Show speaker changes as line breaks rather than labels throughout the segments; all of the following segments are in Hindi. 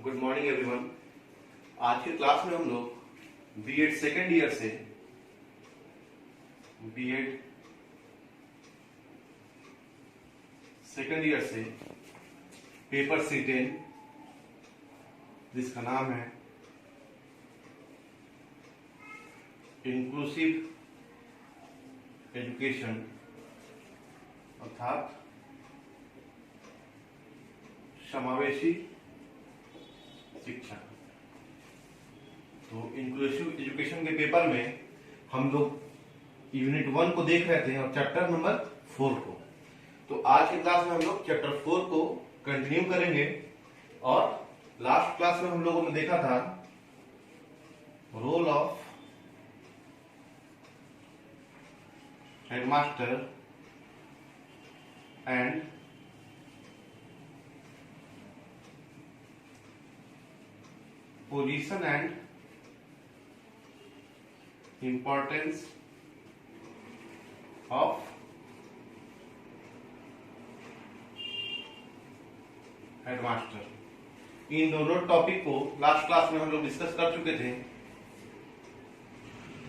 Good morning everyone. आज की क्लास में हम लोग बीएड सेकेंड ईयर से पेपर C10 जिसका नाम है इंक्लूसिव एजुकेशन अर्थात समावेशी शिक्षा। तो इंक्लूसिव एजुकेशन के पेपर में हम लोग यूनिट 1 को देख रहे थे और चैप्टर नंबर 4 को। तो आज की क्लास में हम लोग चैप्टर 4 को कंटिन्यू करेंगे और लास्ट क्लास में हम लोगों ने देखा था role of headmaster and position and importance of headmaster. इन दोनों टॉपिक को लास्ट क्लास में हम लोग डिस्कस कर चुके थे।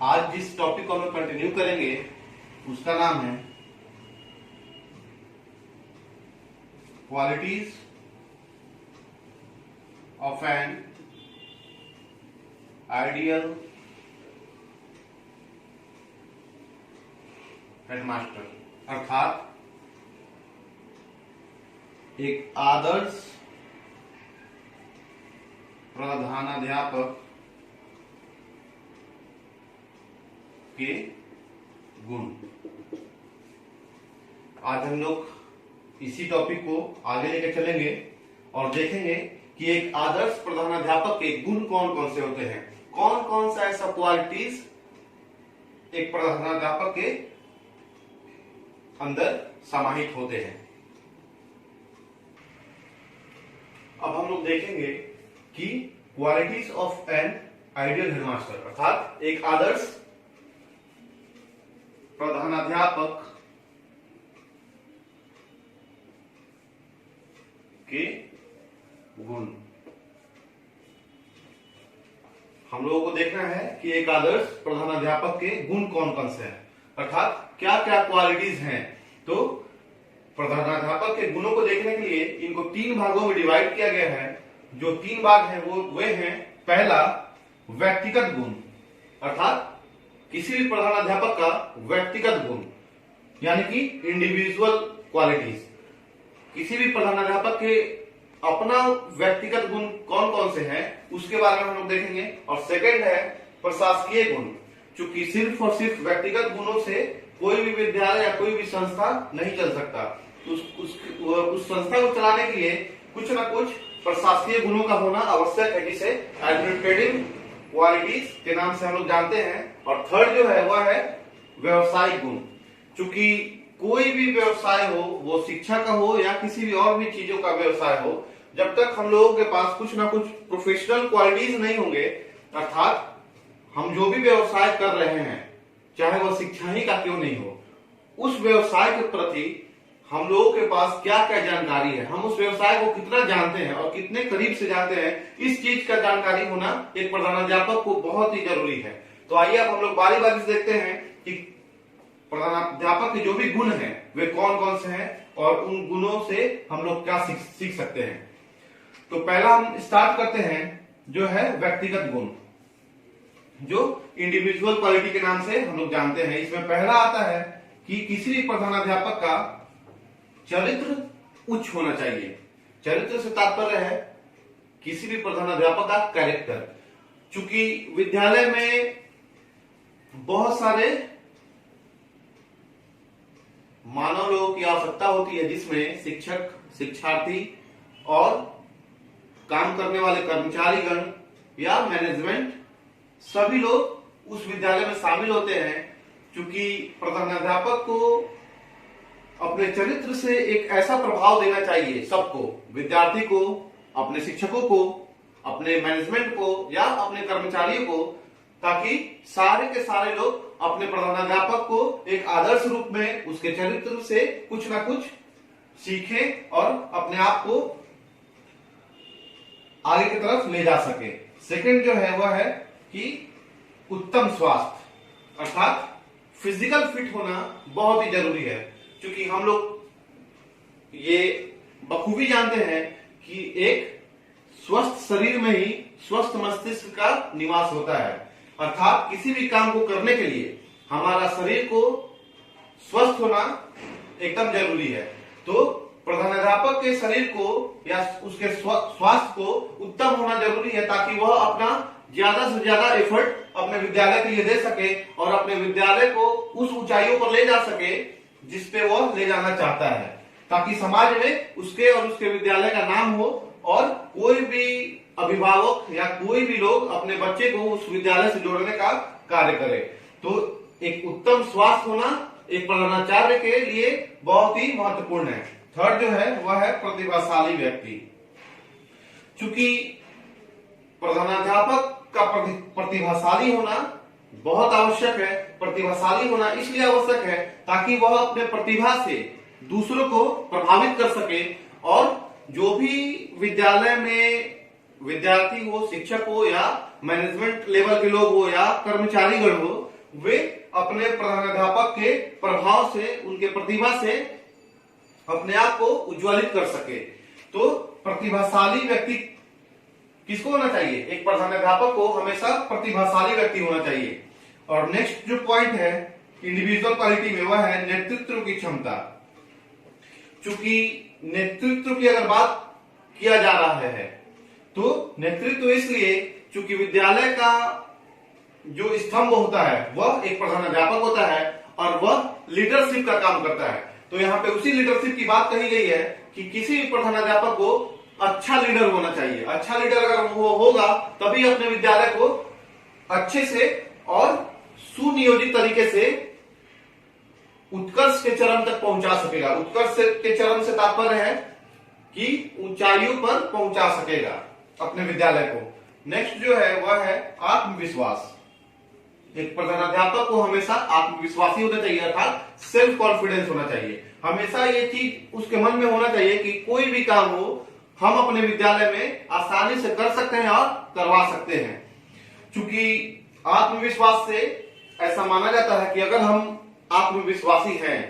आज जिस टॉपिक को हम कंटिन्यू करेंगे उसका नाम है qualities of an ideal headmaster, अर्थात एक आदर्श प्रधानाध्यापक के गुण। आज हम लोग इसी टॉपिक को आगे लेकर चलेंगे और देखेंगे कि एक आदर्श प्रधानाध्यापक के गुण कौन कौन से होते हैं, कौन कौन सा ऐसा क्वालिटीज एक प्रधानाध्यापक के अंदर समाहित होते हैं। अब हम लोग देखेंगे कि qualities of an ideal headmaster अर्थात एक आदर्श प्रधानाध्यापक के गुण। हम लोगों को देखना है कि एक आदर्श प्रधानाध्यापक के गुण कौन कौन से हैं, अर्थात क्या क्या क्वालिटीज हैं। तो प्रधानाध्यापक के गुणों को देखने के लिए इनको 3 भागों में डिवाइड किया गया है। जो 3 भाग हैं वे हैं, पहला व्यक्तिगत गुण, अर्थात किसी भी प्रधानाध्यापक का व्यक्तिगत गुण यानी कि इंडिविजुअल क्वालिटीज। किसी भी प्रधानाध्यापक के अपना व्यक्तिगत गुण कौन कौन से हैं उसके बारे में हम लोग देखेंगे। और सेकंड है प्रशासकीय गुण, चूंकि सिर्फ और सिर्फ व्यक्तिगत गुणों से कोई भी विद्यालय या कोई भी संस्था नहीं चल सकता। उस संस्था को चलाने के लिए कुछ ना कुछ प्रशासकीय गुणों का होना आवश्यक है, जिसे एडमिनिस्ट्रेटिव क्वालिटीज के नाम से हम लोग जानते हैं। और थर्ड जो है वह है व्यवसायिक गुण। चूंकि कोई भी व्यवसाय हो, वो शिक्षा का हो या किसी भी और भी चीजों का व्यवसाय हो, जब तक हम लोगों के पास कुछ ना कुछ प्रोफेशनल क्वालिटीज नहीं होंगे, अर्थात हम जो भी व्यवसाय कर रहे हैं चाहे वह शिक्षा ही का क्यों नहीं हो, उस व्यवसाय के प्रति हम लोगों के पास क्या क्या जानकारी है, हम उस व्यवसाय को कितना जानते हैं और कितने करीब से जानते हैं, इस चीज का जानकारी होना एक प्रधानाध्यापक को बहुत ही जरूरी है। तो आइए अब हम लोग बारी बारी से देखते हैं कि प्रधानाध्यापक के जो भी गुण हैं वे कौन कौन से हैं और उन गुणों से हम लोग क्या सीख सकते हैं। तो पहला हम स्टार्ट करते हैं जो है व्यक्तिगत गुण, जो इंडिविजुअल क्वालिटी के नाम से हम लोग जानते हैं। इसमें पहला आता है कि किसी भी प्रधानाध्यापक का चरित्र उच्च होना चाहिए। चरित्र से तात्पर्य है किसी भी प्रधानाध्यापक का कैरेक्टर। चूंकि विद्यालय में बहुत सारे मानव लोगों की आवश्यकता होती है, जिसमें शिक्षक, शिक्षार्थी और काम करने वाले कर्मचारीगण या मैनेजमेंट, सभी लोग उस विद्यालय में शामिल होते हैं। क्योंकि प्रधानाध्यापक को अपने चरित्र से एक ऐसा प्रभाव देना चाहिए सबको, विद्यार्थी को, अपने शिक्षकों को, अपने मैनेजमेंट को या अपने कर्मचारियों को, ताकि सारे के सारे लोग अपने प्रधानाध्यापक को एक आदर्श रूप में उसके चरित्र से कुछ ना कुछ सीखें और अपने आप को आगे की तरफ ले जा सके। सेकंड जो है वह है कि उत्तम स्वास्थ्य, अर्थात फिजिकल फिट होना बहुत ही जरूरी है, क्योंकि हम लोग ये बखूबी जानते हैं कि एक स्वस्थ शरीर में ही स्वस्थ मस्तिष्क का निवास होता है। अर्थात किसी भी काम को करने के लिए हमारा शरीर को स्वस्थ होना एकदम जरूरी है। तो प्रधानाध्यापक के शरीर को या उसके स्वास्थ्य को उत्तम होना जरूरी है, ताकि वह अपना ज्यादा से ज्यादा एफर्ट अपने विद्यालय के लिए दे सके और अपने विद्यालय को उस ऊंचाइयों पर ले जा सके जिस पे वह ले जाना चाहता है, ताकि समाज में उसके और उसके विद्यालय का नाम हो और कोई भी अभिभावक या कोई भी लोग अपने बच्चे को उस विद्यालय से जोड़ने का कार्य करे। तो एक उत्तम स्वास्थ्य होना एक प्रधानाचार्य के लिए बहुत ही महत्वपूर्ण है। थर्ड जो है वह है प्रतिभाशाली व्यक्ति। चूंकि प्रधानाध्यापक का प्रतिभाशाली होना बहुत आवश्यक है। प्रतिभाशाली होना इसलिए आवश्यक है ताकि वह अपने प्रतिभा से दूसरों को प्रभावित कर सके और जो भी विद्यालय में विद्यार्थी हो, शिक्षक हो या मैनेजमेंट लेवल के लोग हो या कर्मचारीगण हो, वे अपने प्रधानाध्यापक के प्रभाव से, उनके प्रतिभा से अपने आप को उज्ज्वलित कर सके। तो प्रतिभाशाली व्यक्ति किसको होना चाहिए? एक प्रधानाध्यापक को हमेशा प्रतिभाशाली व्यक्ति होना चाहिए। और नेक्स्ट जो पॉइंट है इंडिविजुअल क्वालिटी में, वह है नेतृत्व की क्षमता। चूंकि नेतृत्व की अगर बात किया जा रहा है तो नेतृत्व इसलिए चूंकि विद्यालय का जो स्तंभ होता है वह एक प्रधानाध्यापक होता है और वह लीडरशिप का काम करता है। तो यहाँ पे उसी लीडरशिप की बात कही गई है कि किसी भी प्रधानाध्यापक को अच्छा लीडर होना चाहिए। अच्छा लीडर अगर वो होगा तभी अपने विद्यालय को अच्छे से और सुनियोजित तरीके से उत्कर्ष के चरम तक पहुंचा सकेगा। उत्कर्ष के चरम से तात्पर्य है कि ऊंचाइयों पर पहुंचा सकेगा अपने विद्यालय को। नेक्स्ट जो है वह है आत्मविश्वास। एक प्रधानाध्यापक को हमेशा आत्मविश्वासी होना चाहिए, अर्थात सेल्फ कॉन्फिडेंस होना चाहिए। हमेशा ये चीज उसके मन में होना चाहिए कि कोई भी काम हो हम अपने विद्यालय में आसानी से कर सकते हैं और करवा सकते हैं। क्योंकि आत्मविश्वास से ऐसा माना जाता है कि अगर हम आत्मविश्वासी हैं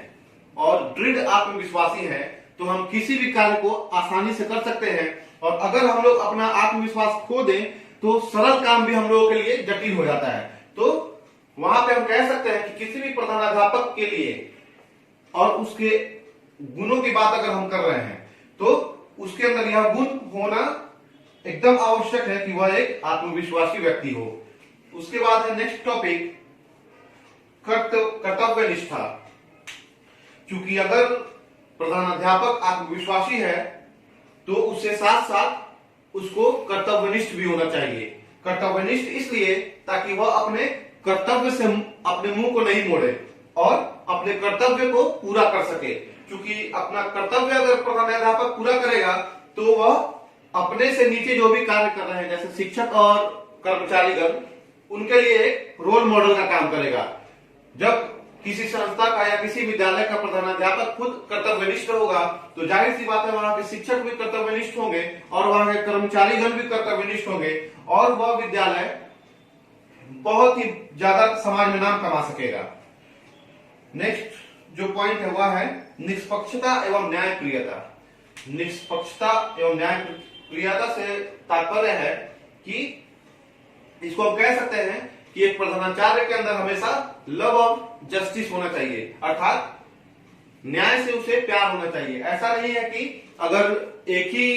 और दृढ़ आत्मविश्वासी हैं तो हम किसी भी कार्य को आसानी से कर सकते हैं। और अगर हम लोग अपना आत्मविश्वास खो दें तो सरल काम भी हम लोगों के लिए जटिल हो जाता है। तो वहां पे हम कह सकते हैं कि किसी भी प्रधानाध्यापक के लिए और उसके गुणों की बात अगर हम कर रहे हैं तो उसके अंदर यह गुण होना एकदम आवश्यक है कि वह एक आत्मविश्वासी व्यक्ति हो। उसके बाद है नेक्स्ट टॉपिक कर्तव्य निष्ठा। क्योंकि अगर प्रधानाध्यापक आत्मविश्वासी है तो उससे साथ साथ उसको कर्तव्यनिष्ठ भी होना चाहिए। कर्तव्यनिष्ठ इसलिए ताकि वह अपने कर्तव्य से अपने मुंह को नहीं मोड़े और अपने कर्तव्य को पूरा कर सके। क्योंकि अपना कर्तव्य अगर प्रधानाध्यापक पूरा करेगा तो वह अपने से नीचे जो भी कार्य कर रहे हैं जैसे शिक्षक और कर्मचारीगण, उनके लिए एक रोल मॉडल का काम करेगा। जब किसी संस्था का या किसी विद्यालय का प्रधानाध्यापक खुद कर्तव्यनिष्ठ होगा तो जाहिर सी बात है वहां के शिक्षक भी कर्तव्यनिष्ठ होंगे और वहां के कर्मचारीगण भी कर्तव्यनिष्ठ होंगे और वह विद्यालय बहुत ही ज्यादा समाज में नाम कमा सकेगा। नेक्स्ट जो पॉइंट है वह है निष्पक्षता एवं न्यायप्रियता। निष्पक्षता एवं न्यायप्रियता से तात्पर्य है कि इसको हम कह सकते हैं कि एक प्रधानाचार्य के अंदर हमेशा लव ऑफ जस्टिस होना चाहिए, अर्थात न्याय से उसे प्यार होना चाहिए। ऐसा नहीं है कि अगर एक ही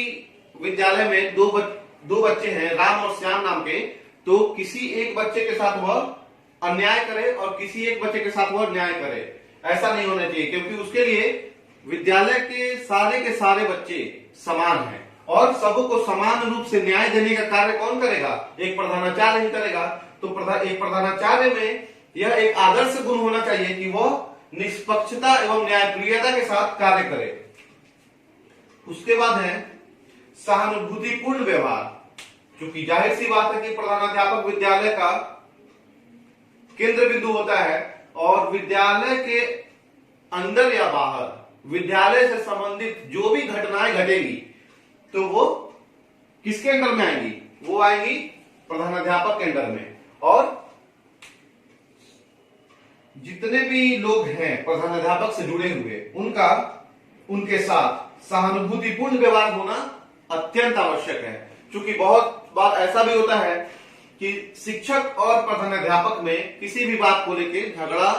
विद्यालय में दो बच्चे हैं राम और श्याम नाम के, तो किसी एक बच्चे के साथ वह अन्याय करे और किसी एक बच्चे के साथ वह न्याय करे। ऐसा नहीं होना चाहिए, क्योंकि उसके लिए विद्यालय के सारे बच्चे समान हैं और सबको समान रूप से न्याय देने का कार्य कौन करेगा? एक प्रधानाचार्य ही करेगा। तो एक प्रधानाचार्य में यह एक आदर्श गुण होना चाहिए कि वह निष्पक्षता एवं न्यायप्रियता के साथ कार्य करे। उसके बाद है सहानुभूतिपूर्ण व्यवहार। क्योंकि जाहिर सी बात है कि प्रधानाध्यापक विद्यालय का केंद्र बिंदु होता है और विद्यालय के अंदर या बाहर विद्यालय से संबंधित जो भी घटनाएं घटेगी तो वो किसके अंडर में आएंगी? वो आएंगी प्रधानाध्यापक के अंडर में। और जितने भी लोग हैं प्रधानाध्यापक से जुड़े हुए, उनके साथ सहानुभूतिपूर्ण व्यवहार होना अत्यंत आवश्यक है। क्योंकि बहुत बार ऐसा भी होता है कि शिक्षक और प्रधानाध्यापक में किसी भी बात को लेकर झगड़ा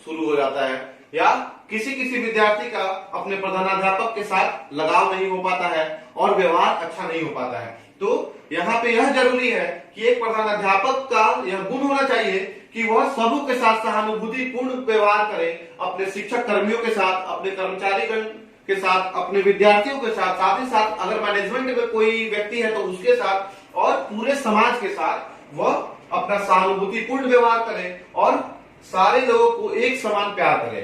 शुरू हो जाता है, या किसी विद्यार्थी का अपने प्रधानाध्यापक के साथ लगाव नहीं हो पाता है और व्यवहार अच्छा नहीं हो पाता है। तो यहाँ पे यह जरूरी है कि एक प्रधानाध्यापक का यह गुण होना चाहिए कि वह सबों के साथ सहानुभूतिपूर्ण व्यवहार करे, अपने शिक्षक कर्मियों के साथ, अपने कर्मचारीगण के साथ, अपने विद्यार्थियों के साथ ही साथ अगर मैनेजमेंट में कोई व्यक्ति है तो उसके साथ, और पूरे समाज के साथ वह अपना सहानुभूतिपूर्ण व्यवहार करे और सारे लोगों को एक समान प्यार करे।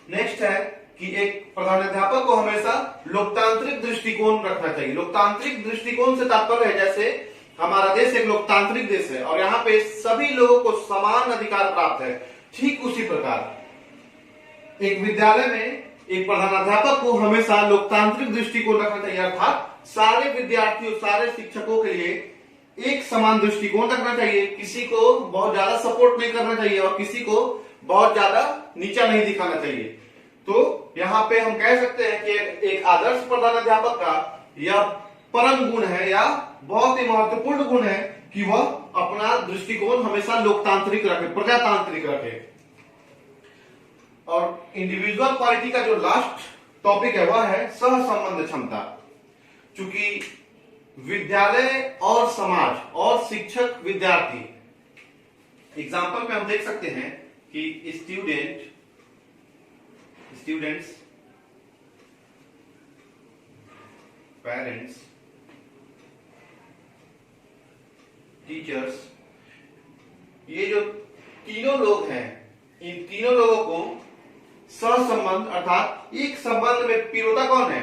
नेक्स्ट है कि एक प्रधानाध्यापक को हमेशा लोकतांत्रिक दृष्टिकोण रखना चाहिए। लोकतांत्रिक दृष्टिकोण से तात्पर्य है, जैसे हमारा देश एक लोकतांत्रिक देश है और यहाँ पे सभी लोगों को समान अधिकार प्राप्त है, ठीक उसी प्रकार एक विद्यालय में एक प्रधानाध्यापक को हमेशा लोकतांत्रिक दृष्टिकोण रखना चाहिए, अर्थात सारे विद्यार्थियों, सारे शिक्षकों के लिए एक समान दृष्टिकोण रखना चाहिए। किसी को बहुत ज्यादा सपोर्ट नहीं करना चाहिए और किसी को बहुत ज्यादा नीचा नहीं दिखाना चाहिए। तो यहाँ पे हम कह सकते हैं कि एक आदर्श प्रधानाध्यापक का यह परम गुण है या बहुत ही महत्वपूर्ण गुण है कि वह अपना दृष्टिकोण हमेशा लोकतांत्रिक रखे, प्रजातांत्रिक रखे। और इंडिविजुअल क्वालिटी का जो लास्ट टॉपिक है वह है सह संबंध क्षमता। चूंकि विद्यालय और समाज और शिक्षक विद्यार्थी, एग्जाम्पल में हम देख सकते हैं कि स्टूडेंट्स, पेरेंट्स, टीचर्स, ये जो तीनों लोग हैं, इन तीनों लोगों को सहसंबंध अर्थात एक संबंध में पिरोता कौन है?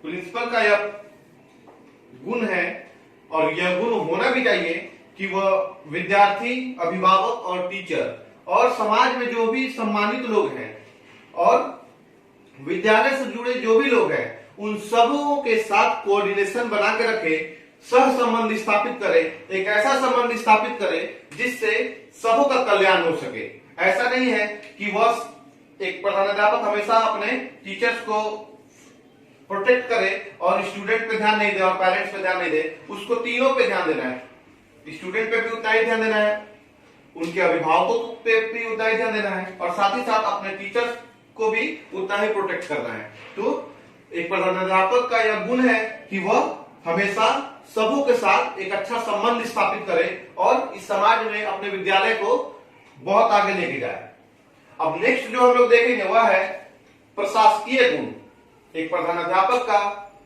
प्रिंसिपल का यह गुण है और यह गुण होना भी चाहिए कि वह विद्यार्थी, अभिभावक और टीचर और समाज में जो भी सम्मानित लोग हैं और विद्यालय से जुड़े जो भी लोग हैं, उन सबों के साथ कोऑर्डिनेशन बना के रखे, सह संबंध स्थापित करे, एक ऐसा संबंध स्थापित करे जिससे सबों का कल्याण हो सके। ऐसा नहीं है कि वह एक प्रधानाध्यापक हमेशा अपने टीचर्स को प्रोटेक्ट करे और स्टूडेंट पे ध्यान नहीं दे और पेरेंट्स पे ध्यान नहीं दे, उसको तीनों पे ध्यान देना है। स्टूडेंट पे भी उतना ही ध्यान देना है, उनके अभिभावकों पे भी उतना ही ध्यान देना है और साथ ही साथ अपने टीचर्स को भी उतना ही प्रोटेक्ट करना है। तो एक प्रधानाध्यापक का यह गुण है कि वह हमेशा सबों के साथ एक अच्छा संबंध स्थापित करे और इस समाज में अपने विद्यालय को बहुत आगे लेके जाए। अब नेक्स्ट जो हम लोग देखेंगे वह है प्रशासकीय गुण। एक प्रधानाध्यापक का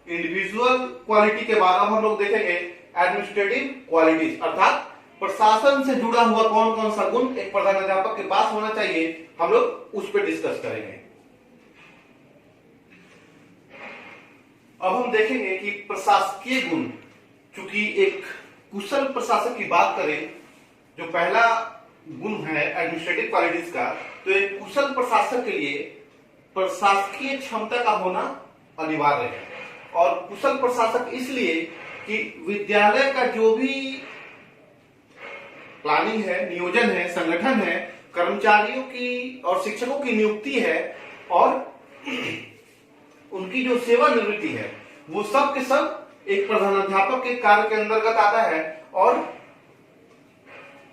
इंडिविजुअल क्वालिटी के बाद अब हम लोग देखेंगे एडमिनिस्ट्रेटिव क्वालिटीज, अर्थात प्रशासन से जुड़ा हुआ कौन कौन सा गुण एक प्रधानाध्यापक के पास होना चाहिए, हम लोग उस पर डिस्कस करेंगे। अब हम देखेंगे कि प्रशासकीय गुण, चूंकि एक कुशल प्रशासक की बात करें, जो पहला गुण है एडमिनिस्ट्रेटिव क्वालिटीज का, तो एक कुशल प्रशासक के लिए प्रशासकीय क्षमता का होना अनिवार्य है। और कुशल प्रशासक इसलिए कि विद्यालय का जो भी प्लानिंग है, नियोजन है, संगठन है, कर्मचारियों की और शिक्षकों की नियुक्ति है और उनकी जो सेवानिवृत्ति है, वो सब के सब एक प्रधानाध्यापक के कार्य के अंतर्गत आता है। और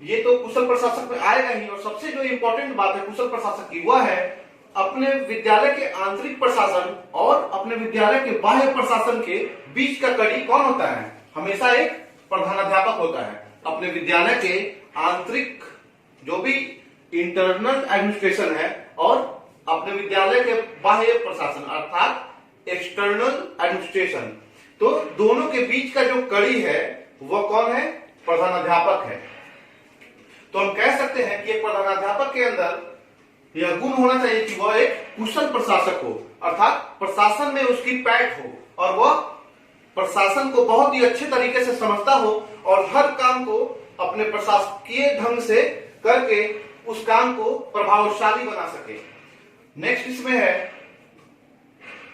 ये तो कुशल प्रशासक में आएगा ही। और सबसे जो इंपॉर्टेंट बात है कुशल प्रशासक की, वह है अपने विद्यालय के आंतरिक प्रशासन और अपने विद्यालय के बाह्य प्रशासन के बीच का कड़ी कौन होता है? हमेशा एक प्रधानाध्यापक होता है। अपने विद्यालय के आंतरिक जो भी इंटरनल एडमिनिस्ट्रेशन है और अपने विद्यालय के बाह्य प्रशासन अर्थात एक्सटर्नल एडमिनिस्ट्रेशन, तो दोनों के बीच का जो कड़ी है वह कौन है? प्रधानाध्यापक है। तो हम कह सकते हैं कि एक प्रधानाध्यापक के अंदर यह गुण होना चाहिए कि वह एक कुशल प्रशासक हो, अर्थात प्रशासन में उसकी पैठ हो और वह प्रशासन को बहुत ही अच्छे तरीके से समझता हो और हर काम को अपने प्रशासकीय ढंग से करके उस काम को प्रभावशाली बना सके। नेक्स्ट इसमें है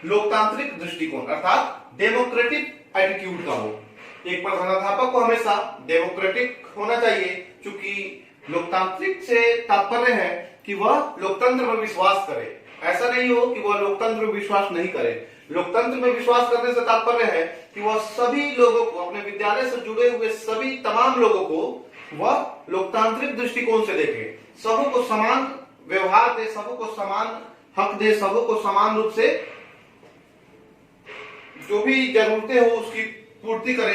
लोकतांत्रिक दृष्टिकोण अर्थात डेमोक्रेटिक एटीट्यूड का हो। एक प्रधानाध्यापक को हमेशा डेमोक्रेटिक होना चाहिए, क्योंकि लोकतांत्रिक से तात्पर्य है कि वह लोकतंत्र में विश्वास करे। ऐसा नहीं हो कि वह लोकतंत्र में विश्वास नहीं करे। लोकतंत्र में विश्वास करने से तात्पर्य है कि वह सभी लोगों को, अपने विद्यालय से जुड़े हुए सभी तमाम लोगों को वह लोकतांत्रिक दृष्टिकोण से देखे, सबों को समान व्यवहार दे, सबों को समान हक दे, सबों को समान रूप से जो भी जरूरतें हो उसकी पूर्ति करे।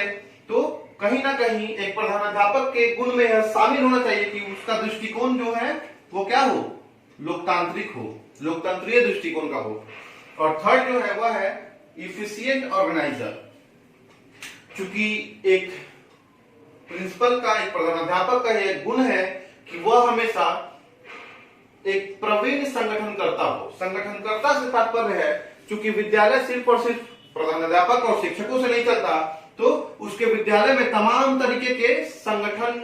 तो कहीं ना कहीं एक प्रधानाध्यापक के गुण में यह शामिल होना चाहिए कि उसका दृष्टिकोण जो है वो क्या हो, लोकतांत्रिक हो, लोकतंत्रीय दृष्टिकोण का हो। और थर्ड जो है वह है इफिशिएंट ऑर्गेनाइजर। चूंकि एक प्रिंसिपल का, एक प्रधानाध्यापक का यह गुण है कि वह हमेशा एक प्रवीण संगठनकर्ता हो। संगठनकर्ता से तात्पर्य है चूंकि विद्यालय सिर्फ और सिर्फ प्रधानाध्यापक और शिक्षकों से नहीं चलता, तो उसके विद्यालय में तमाम तरीके के संगठन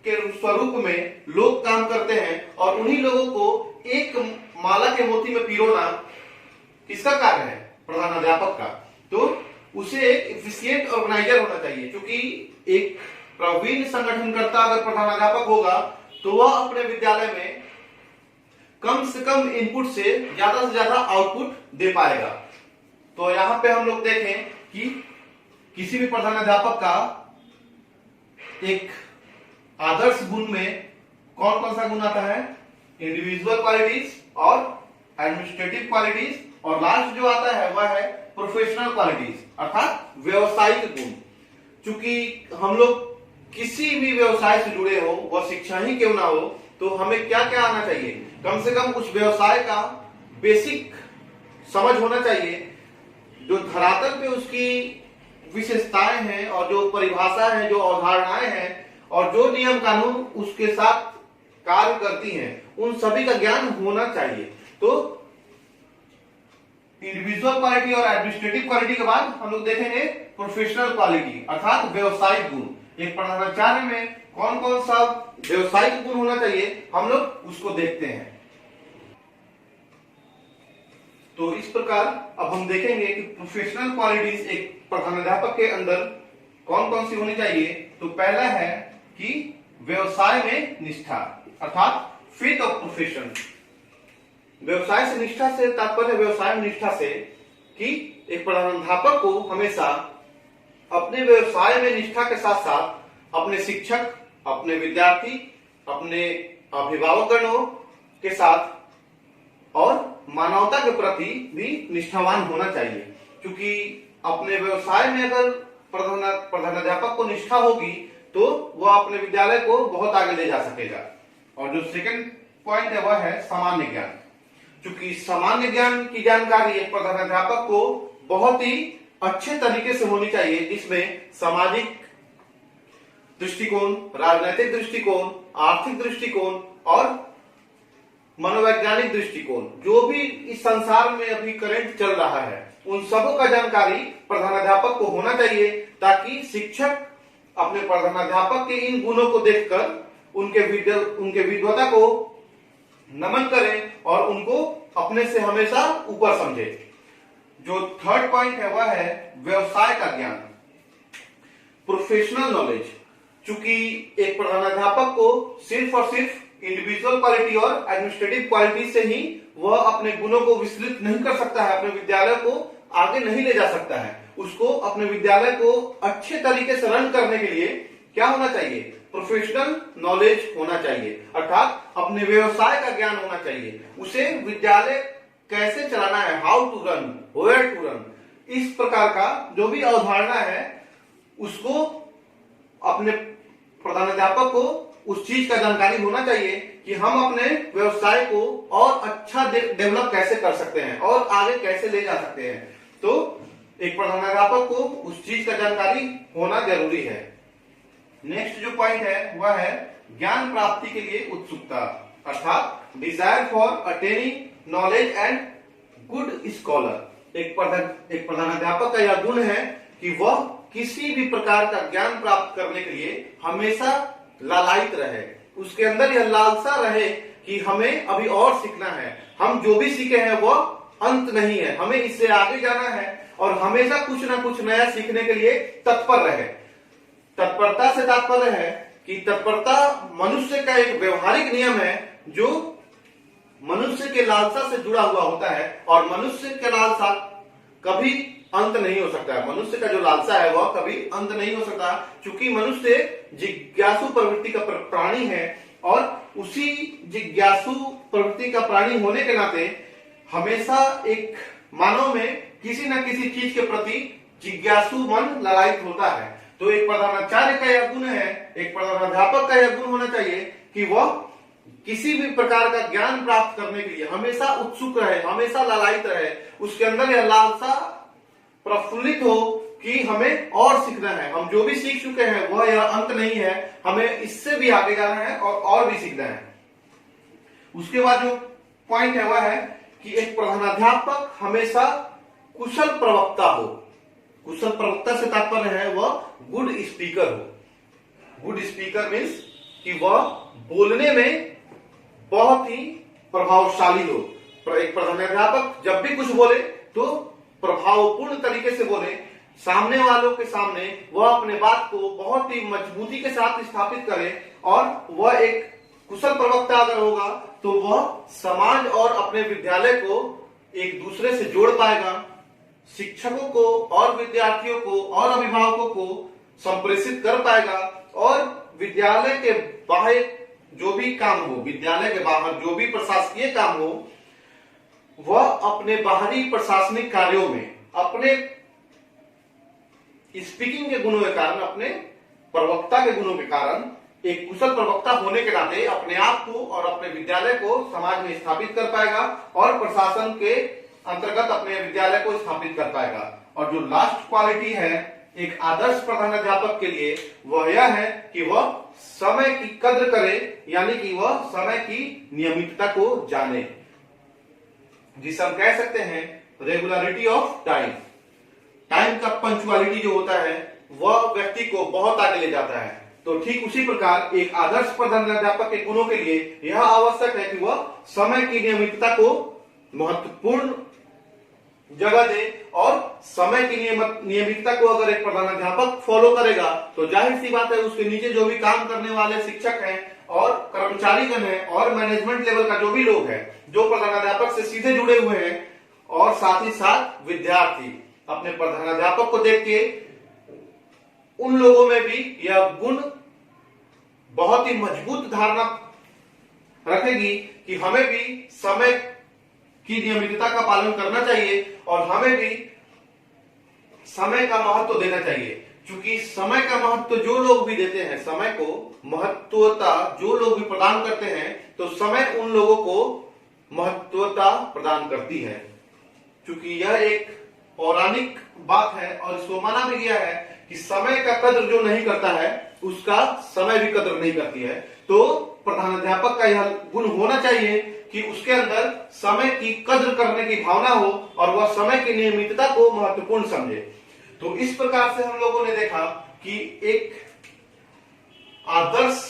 के स्वरूप में लोग काम करते हैं और उन्हीं लोगों को एक माला के मोती में पिरोना किसका कार्य है, प्रधानाध्यापक का। तो उसे एक इफिशिएंट ऑर्गेनाइजर होना चाहिए, क्योंकि एक प्रवीण संगठनकर्ता अगर प्रधानाध्यापक होगा तो वह अपने विद्यालय में कम से कम इनपुट से ज्यादा आउटपुट दे पाएगा। तो यहां पे हम लोग देखें कि किसी भी प्रधानाध्यापक का एक आदर्श गुण में कौन कौन सा गुण आता है, इंडिविजुअल क्वालिटीज और एडमिनिस्ट्रेटिव क्वालिटीज, और लास्ट जो आता है वह है प्रोफेशनल क्वालिटीज अर्थात व्यवसायिक गुण। चूंकि हम लोग किसी भी व्यवसाय से जुड़े हो, वह शिक्षा ही क्यों ना हो, तो हमें क्या क्या आना चाहिए, कम से कम उस व्यवसाय का बेसिक समझ होना चाहिए, जो धरातल पे उसकी विशेषताएं हैं और जो परिभाषा है, जो अवधारणाएं हैं और जो नियम कानून उसके साथ कार्य करती हैं, उन सभी का ज्ञान होना चाहिए। तो इंडिविजुअल क्वालिटी और एडमिनिस्ट्रेटिव क्वालिटी के बाद हम लोग देखेंगे प्रोफेशनल क्वालिटी अर्थात व्यवसायिक गुण। एक प्रधानाचार्य में कौन कौन सा व्यवसायिक गुण होना चाहिए, हम लोग उसको देखते हैं। तो इस प्रकार अब हम देखेंगे कि प्रोफेशनल क्वालिटीज एक प्रधानाध्यापक के अंदर कौन कौन सी होनी चाहिए। तो पहला है कि व्यवसाय में निष्ठा अर्थात फेथ ऑफ प्रोफेशन। व्यवसाय से निष्ठा से तात्पर्य व्यवसाय में निष्ठा से कि एक प्रधानाध्यापक को हमेशा अपने व्यवसाय में निष्ठा के साथ साथ अपने शिक्षक, अपने विद्यार्थी, अपने अभिभावकगणों के साथ और मानवता के प्रति भी निष्ठावान होना चाहिए। क्योंकि अपने व्यवसाय में अगर प्रधानाध्यापक को निष्ठा होगी तो वह अपने विद्यालय को बहुत आगे ले जा सकेगा। और जो सेकंड पॉइंट है वह है सामान्य ज्ञान। क्योंकि सामान्य ज्ञान की जानकारी एक प्रधानाध्यापक को बहुत ही अच्छे तरीके से होनी चाहिए, जिसमें सामाजिक दृष्टिकोण, राजनीतिक दृष्टिकोण, आर्थिक दृष्टिकोण और मनोवैज्ञानिक दृष्टिकोण, जो भी इस संसार में अभी करंट चल रहा है, उन सबों का जानकारी प्रधानाध्यापक को होना चाहिए, ताकि शिक्षक अपने प्रधानाध्यापक के इन गुणों को देखकर उनके विद्वता को नमन करें और उनको अपने से हमेशा ऊपर समझे। जो थर्ड पॉइंट है वह है व्यवसाय का ज्ञान, प्रोफेशनल नॉलेज। चूंकि एक प्रधानाध्यापक को सिर्फ और सिर्फ इंडिविजुअल क्वालिटी और एडमिनिस्ट्रेटिव क्वालिटी से ही वह अपने गुणों को विस्तृत नहीं कर सकता है, अपने विद्यालय को आगे नहीं ले जा सकता है। उसको अपने विद्यालय को अच्छे तरीके से रन करने के लिए क्या होना चाहिए, प्रोफेशनल नॉलेज होना चाहिए, अर्थात अपने व्यवसाय का ज्ञान होना चाहिए। उसे विद्यालय कैसे चलाना है, how to run, where to run, इस प्रकार का जो भी अवधारणा है उसको अपने प्रधानाध्यापक को उस चीज का जानकारी होना चाहिए कि हम अपने व्यवसाय को और अच्छा डेवलप कैसे कर सकते हैं और आगे कैसे ले जा सकते हैं। तो एक प्रधानाध्यापक को उस चीज का जानकारी होना जरूरी है। नेक्स्ट जो पॉइंट है वह है ज्ञान प्राप्ति के लिए उत्सुकता, अर्थात desire for attaining knowledge and good scholar. एक प्रधानाध्यापक का यह गुण है कि वह किसी भी प्रकार का ज्ञान प्राप्त करने के लिए हमेशा लालायित रहे, उसके अंदर यह लालसा रहे कि हमें अभी और सीखना है, हम जो भी सीखे हैं वह अंत नहीं है, हमें इससे आगे जाना है और हमेशा कुछ ना कुछ नया सीखने के लिए तत्पर रहे। तत्परता से तात्पर्य है कि तत्परता मनुष्य का एक व्यवहारिक नियम है जो मनुष्य के लालसा से जुड़ा हुआ होता है, और मनुष्य के लालसा कभी अंत नहीं हो सकता है। मनुष्य का जो लालसा है वह कभी अंत नहीं हो सकता, क्योंकि मनुष्य जिज्ञासु प्रवृत्ति का प्राणी है, और उसी जिज्ञासु प्रवृत्ति का प्राणी होने के नाते हमेशा एक मानव में किसी न किसी चीज के प्रति जिज्ञासु मन ललायित होता है। तो एक प्रधानाचार्य का यह गुण है, एक प्रधानाध्यापक का यह गुण होना चाहिए कि वह किसी भी प्रकार का ज्ञान प्राप्त करने के लिए हमेशा उत्सुक रहे, हमेशा ललायित रहे, उसके अंदर यह लालसा प्रफुल्लित हो कि हमें और सीखना है, हम जो भी सीख चुके हैं वह यह अंत नहीं है, हमें इससे भी आगे जाना है और भी सीखना है। उसके बाद जो पॉइंट है वह है कि एक प्रधानाध्यापक हमेशा कुशल प्रवक्ता हो। कुशल प्रवक्ता से तात्पर्य है वह गुड स्पीकर हो। गुड स्पीकर मीन्स कि वह बोलने में बहुत ही प्रभावशाली हो। एक प्रधानाध्यापक जब भी कुछ बोले तो प्रभावपूर्ण तरीके से बोले, सामने वालों के सामने वह अपने बात को बहुत ही मजबूती के साथ स्थापित करे, और वह एक कुशल प्रवक्ता अगर होगा तो वह समाज और अपने विद्यालय को एक दूसरे से जोड़ पाएगा, शिक्षकों को और विद्यार्थियों को और अभिभावकों को संप्रेषित कर पाएगा, और विद्यालय के बाहर जो भी काम हो, विद्यालय के बाहर जो भी प्रशासकीय काम हो, वह अपने बाहरी प्रशासनिक कार्यों में अपने स्पीकिंग के गुणों के कारण, अपने प्रवक्ता के गुणों के कारण, एक कुशल प्रवक्ता होने के नाते अपने आप को और अपने विद्यालय को समाज में स्थापित कर पाएगा और प्रशासन के अंतर्गत अपने विद्यालय को स्थापित कर पाएगा। और जो लास्ट क्वालिटी है एक आदर्श प्रधानाध्यापक के लिए वह यह है कि वह समय की कद्र करे, यानी कि वह समय की नियमितता को जाने, जिसे हम कह सकते हैं रेगुलरिटी ऑफ टाइम। टाइम का पंक्चुअलिटी जो होता है वह व्यक्ति को बहुत आगे ले जाता है। तो ठीक उसी प्रकार एक आदर्श प्रधानाध्यापक के गुणों के लिए यह आवश्यक है कि वह समय की नियमितता को महत्वपूर्ण जगह दे, और समय की नियमितता को अगर एक प्रधानाध्यापक फॉलो करेगा तो जाहिर सी बात है उसके नीचे जो भी काम करने वाले शिक्षक हैं और कर्मचारीगण हैं और मैनेजमेंट लेवल का जो भी लोग हैं जो प्रधानाध्यापक से सीधे जुड़े हुए हैं, और साथ ही साथ विद्यार्थी अपने प्रधानाध्यापक को देख के उन लोगों में भी यह गुण बहुत ही मजबूत धारणा रखेगी कि हमें भी समय की नियमितता का पालन करना चाहिए और हमें भी समय का महत्व देना चाहिए। क्योंकि समय का महत्व जो लोग भी देते हैं, समय को महत्वता जो लोग भी प्रदान करते हैं, तो समय उन लोगों को महत्वता प्रदान करती है। क्योंकि यह एक पौराणिक बात है और इसको माना भी गया है कि समय का कद्र जो नहीं करता है उसका समय भी कद्र नहीं करती है। तो प्रधानाध्यापक का यह गुण होना चाहिए कि उसके अंदर समय की कद्र करने की भावना हो और वह समय की नियमितता को महत्वपूर्ण समझे। तो इस प्रकार से हम लोगों ने देखा कि एक आदर्श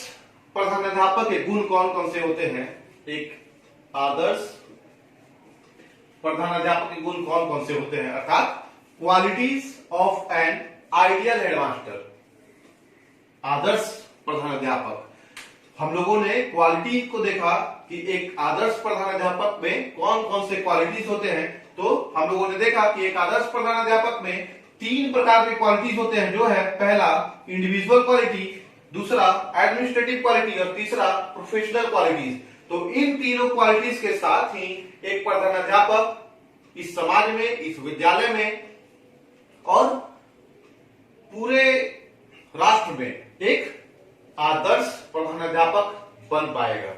प्रधानाध्यापक के गुण कौन कौन से होते हैं। एक आदर्श प्रधानाध्यापक के गुण कौन कौन से होते हैं, अर्थात qualities of an ideal headmaster. आदर्श प्रधानाध्यापक, हम लोगों ने क्वालिटी को देखा कि एक आदर्श प्रधानाध्यापक में कौन कौन से क्वालिटीज होते हैं। तो हम लोगों ने देखा कि एक आदर्श प्रधानाध्यापक में 3 प्रकार के क्वालिटीज होते हैं, जो है पहला इंडिविजुअल क्वालिटी, दूसरा एडमिनिस्ट्रेटिव क्वालिटी और तीसरा प्रोफेशनल क्वालिटीज। तो इन तीनों क्वालिटीज के साथ ही एक प्रधानाध्यापक इस समाज में, इस विद्यालय में और पूरे राष्ट्र में एक आदर्श प्रधानाध्यापक बन पाएगा।